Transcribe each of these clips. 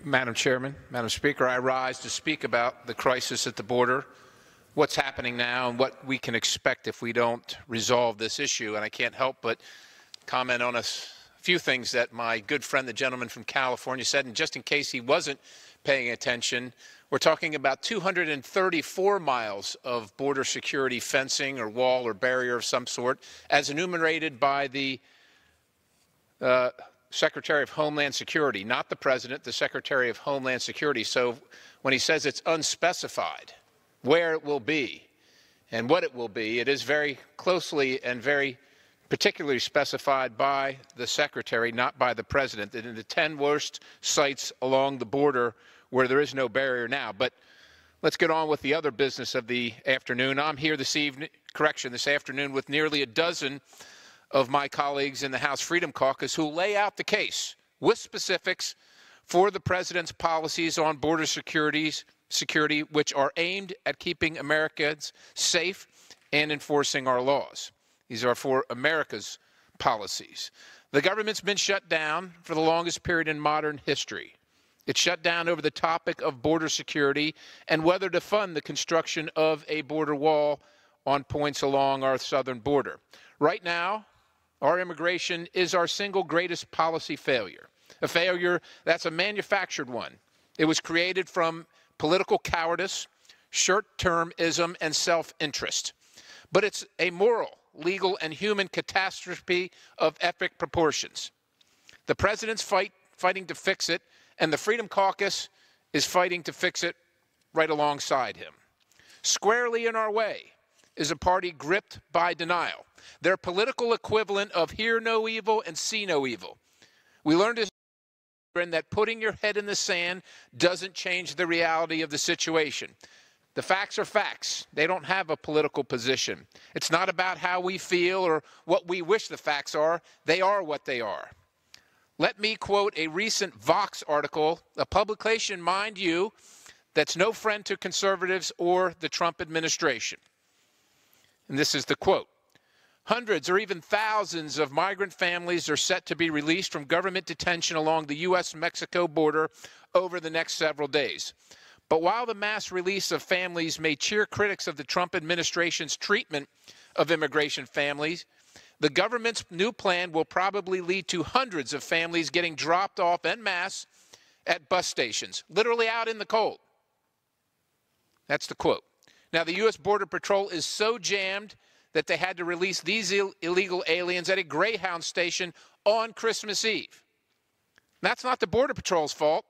Madam Chairman, Madam Speaker, I rise to speak about the crisis at the border, what's happening now, and what we can expect if we don't resolve this issue. And I can't help but comment on a few things that my good friend, the gentleman from California, said. And just in case he wasn't paying attention, we're talking about 234 miles of border security fencing or wall or barrier of some sort, as enumerated by the Secretary of Homeland Security, not the President, the Secretary of Homeland Security. So when he says it's unspecified where it will be and what it will be, it is very closely and very particularly specified by the Secretary, not by the President, that in the 10 worst sites along the border where there is no barrier now. But let's get on with the other business of the afternoon. I'm here this afternoon with nearly a dozen of my colleagues in the House Freedom Caucus who lay out the case with specifics for the President's policies on border security, which are aimed at keeping Americans safe and enforcing our laws. These are for America's policies. The government's been shut down for the longest period in modern history. It's shut down over the topic of border security and whether to fund the construction of a border wall on points along our southern border. Right now, our immigration is our single greatest policy failure, a failure that's a manufactured one. It was created from political cowardice, short-termism, and self-interest. But it's a moral, legal, and human catastrophe of epic proportions. The President's fighting to fix it, and the Freedom Caucus is fighting to fix it right alongside him. Squarely in our way is a party gripped by denial, their political equivalent of hear no evil and see no evil. We learned that putting your head in the sand doesn't change the reality of the situation. The facts are facts. They don't have a political position. It's not about how we feel or what we wish the facts are. They are what they are. Let me quote a recent Vox article, a publication, mind you, that's no friend to conservatives or the Trump administration. And this is the quote. Hundreds or even thousands of migrant families are set to be released from government detention along the U.S.-Mexico border over the next several days. But while the mass release of families may cheer critics of the Trump administration's treatment of immigration families, the government's new plan will probably lead to hundreds of families getting dropped off en masse at bus stations, literally out in the cold. That's the quote. Now, the U.S. Border Patrol is so jammed that they had to release these illegal aliens at a Greyhound station on Christmas Eve. That's not the Border Patrol's fault.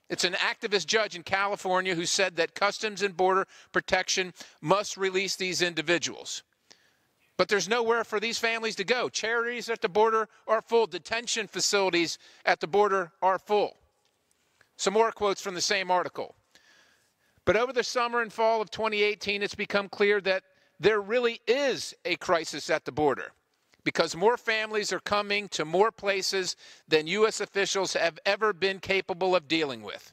It's an activist judge in California who said that Customs and Border Protection must release these individuals. But there's nowhere for these families to go. Charities at the border are full. Detention facilities at the border are full. Some more quotes from the same article. But over the summer and fall of 2018, it's become clear that there really is a crisis at the border because more families are coming to more places than U.S. officials have ever been capable of dealing with.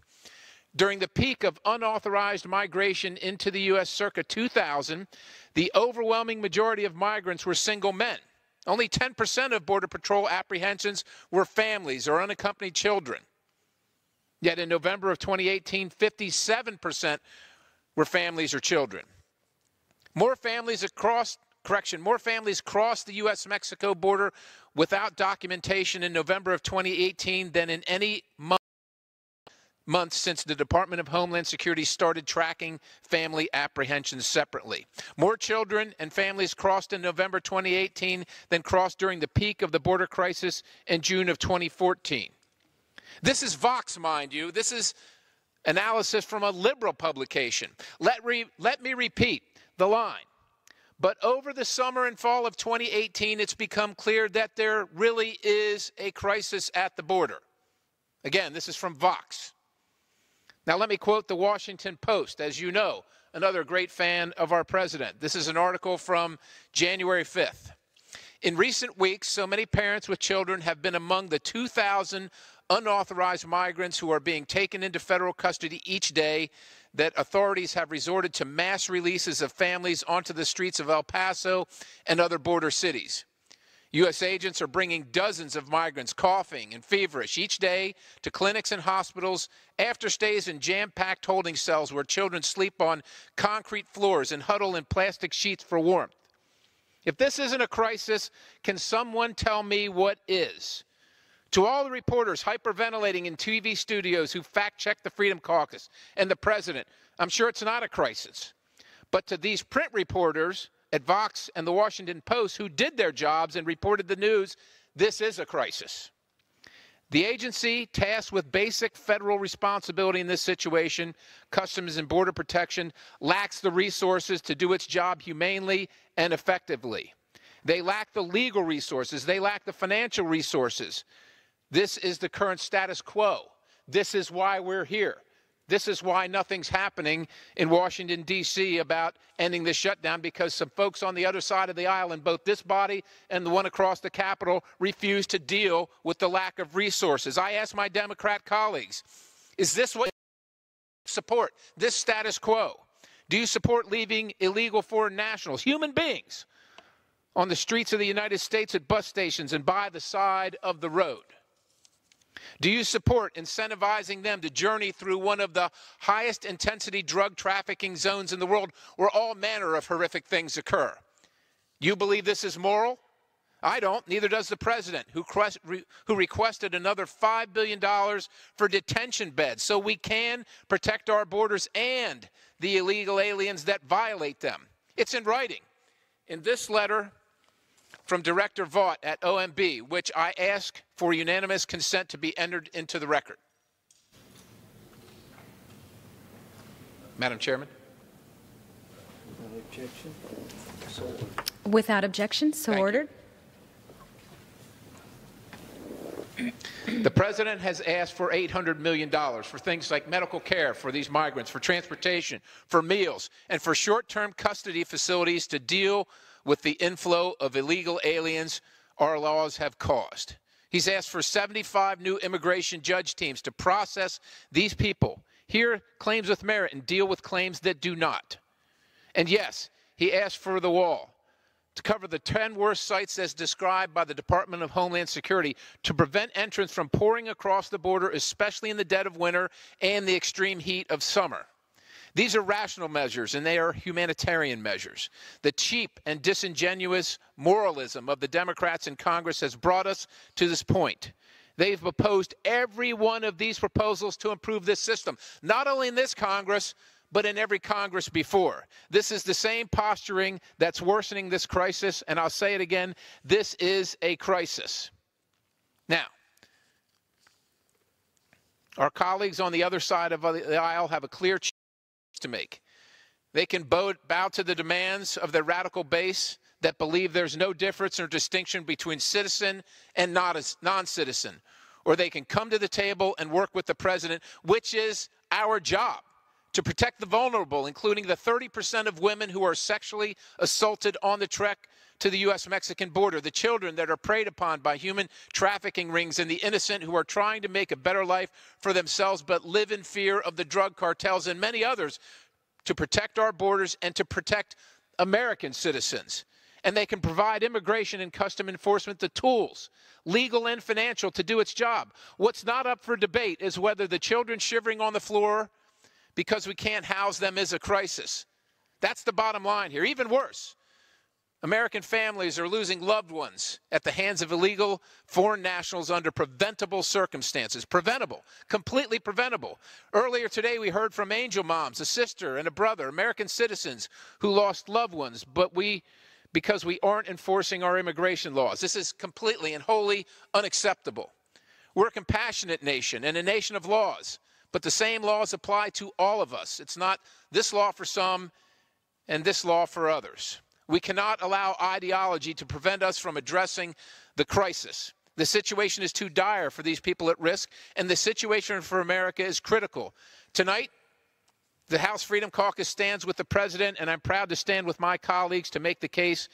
During the peak of unauthorized migration into the U.S. circa 2000, the overwhelming majority of migrants were single men. Only 10% of Border Patrol apprehensions were families or unaccompanied children. Yet in November of 2018, 57% were families or children. More families crossed the U.S.-Mexico border without documentation in November of 2018 than in any month since the Department of Homeland Security started tracking family apprehensions separately. More children and families crossed in November 2018 than crossed during the peak of the border crisis in June of 2014. This is Vox, mind you. This is analysis from a liberal publication. Let me repeat the line. But over the summer and fall of 2018, it's become clear that there really is a crisis at the border. Again, this is from Vox. Now let me quote the Washington Post, as you know, another great fan of our president. This is an article from January 5th. In recent weeks, so many parents with children have been among the 2,000 unauthorized migrants who are being taken into federal custody each day that authorities have resorted to mass releases of families onto the streets of El Paso and other border cities. U.S. agents are bringing dozens of migrants coughing and feverish each day to clinics and hospitals after stays in jam-packed holding cells where children sleep on concrete floors and huddle in plastic sheets for warmth. If this isn't a crisis, can someone tell me what is? To all the reporters hyperventilating in TV studios who fact-check the Freedom Caucus and the president, I'm sure it's not a crisis. But to these print reporters at Vox and the Washington Post who did their jobs and reported the news, this is a crisis. The agency tasked with basic federal responsibility in this situation, Customs and Border Protection, lacks the resources to do its job humanely and effectively. They lack the legal resources. They lack the financial resources. This is the current status quo. This is why we're here. This is why nothing's happening in Washington, D.C. about ending this shutdown, because some folks on the other side of the aisle in both this body and the one across the Capitol refuse to deal with the lack of resources. I ask my Democrat colleagues, is this what you support, this status quo? Do you support leaving illegal foreign nationals, human beings, on the streets of the United States at bus stations and by the side of the road? Do you support incentivizing them to journey through one of the highest intensity drug trafficking zones in the world where all manner of horrific things occur? You believe this is moral? I don't. Neither does the president, who requested another $5 billion for detention beds so we can protect our borders and the illegal aliens that violate them. It's in writing. In this letter from Director Vaught at OMB, which I ask for unanimous consent to be entered into the record. Madam Chairman. Without objection, so ordered. Without objection, so ordered. The president has asked for $800 million for things like medical care for these migrants, for transportation, for meals, and for short-term custody facilities to deal with the inflow of illegal aliens our laws have caused. He's asked for 75 new immigration judge teams to process these people, hear claims with merit, and deal with claims that do not. And yes, he asked for the wall to cover the 10 worst sites as described by the Department of Homeland Security to prevent entrants from pouring across the border, especially in the dead of winter and the extreme heat of summer. These are rational measures, and they are humanitarian measures. The cheap and disingenuous moralism of the Democrats in Congress has brought us to this point. They've opposed every one of these proposals to improve this system, not only in this Congress, but in every Congress before. This is the same posturing that's worsening this crisis, and I'll say it again, this is a crisis. Now, our colleagues on the other side of the aisle have a clear choice to make. They can bow to the demands of their radical base that believe there's no difference or distinction between citizen and non-citizen, or they can come to the table and work with the president, which is our job, to protect the vulnerable, including the 30% of women who are sexually assaulted on the trek to the U.S.-Mexican border, the children that are preyed upon by human trafficking rings, and the innocent who are trying to make a better life for themselves but live in fear of the drug cartels, and many others, to protect our borders and to protect American citizens. And they can provide immigration and custom enforcement the tools, legal and financial, to do its job. What's not up for debate is whether the children shivering on the floor because we can't house them is a crisis. That's the bottom line here. Even worse, American families are losing loved ones at the hands of illegal foreign nationals under preventable circumstances. Preventable, completely preventable. Earlier today, we heard from angel moms, a sister and a brother, American citizens who lost loved ones, because we aren't enforcing our immigration laws. This is completely and wholly unacceptable. We're a compassionate nation and a nation of laws, but the same laws apply to all of us. It's not this law for some and this law for others. We cannot allow ideology to prevent us from addressing the crisis. The situation is too dire for these people at risk, and the situation for America is critical. Tonight, the House Freedom Caucus stands with the president, and I'm proud to stand with my colleagues to make the case